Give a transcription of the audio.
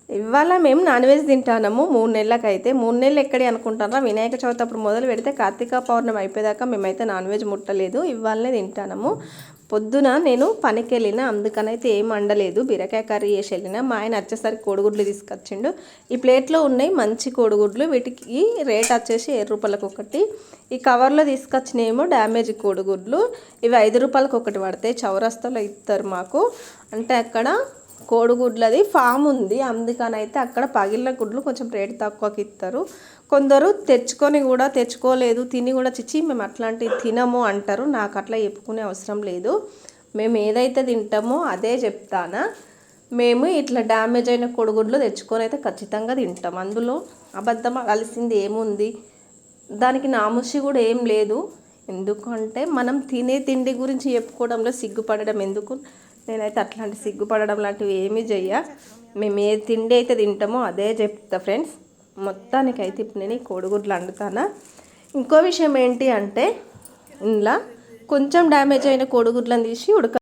ఇవాళ మేము non veg తింటాము 3 నెలలకైతే. 3 నెలలు ఎక్కడి అనుకుంటారా, వినాయక చవితి అప్పుడు మొదలు పెడితే కార్తీక పౌర్ణమి అయిపోయేదాకా మేమైతే నాన్ వెజ్ ముట్టలేదు. ఇవాళనే తింటాము. పొద్దున నేను పనికి వెళ్ళిన, అందుకనైతే ఏం వండలేదు. బీరకాయ కర్రీ చేసి వెళ్ళిన. మా ఆయన వచ్చేసరికి కోడిగుడ్లు తీసుకొచ్చిండు. ఈ ప్లేట్లో ఉన్నాయి మంచి కోడిగుడ్లు. వీటికి రేట్ వచ్చేసి 7 రూపాయలకు ఒకటి. ఈ కవర్లో తీసుకొచ్చినేమో డ్యామేజ్ కోడిగుడ్లు. ఇవి 5 రూపాయలకు ఒకటి పడతాయి. చౌరస్తాలో ఇస్తారు మాకు. అంటే అక్కడ కోడిగుడ్లది ఫామ్ ఉంది, అందుకనైతే అక్కడ పగిలిన గుడ్లు కొంచెం రేటు తక్కువకి ఇస్తారు. కొందరు తెచ్చుకొని కూడా తెచ్చుకోలేదు, తిని కూడా చిచ్చి మేము అట్లాంటివి తినము అంటారు. నాకు అట్లా చెప్పుకునే అవసరం లేదు. మేము ఏదైతే తింటామో అదే చెప్తానా. మేము ఇట్లా డ్యామేజ్ అయిన కోడిగుడ్లు తెచ్చుకొని అయితే ఖచ్చితంగా తింటాం. అందులో అబద్ధం కలిసింది ఏముంది, దానికి నాముషి కూడా ఏం లేదు. ఎందుకంటే మనం తినే తిండి గురించి చెప్పుకోవడంలో సిగ్గుపడడం ఎందుకు. నేనైతే అట్లాంటి సిగ్గుపడడం లాంటివి ఏమీ చెయ్య. మేము ఏ తిండి అయితే తింటామో అదే చెప్తా ఫ్రెండ్స్. మొత్తానికైతే ఇప్పుడు నేను ఈ కోడిగుడ్లు వండుతానా. ఇంకో విషయం ఏంటి అంటే, ఇందులో కొంచెం డ్యామేజ్ అయిన కోడిగుడ్లను తీసి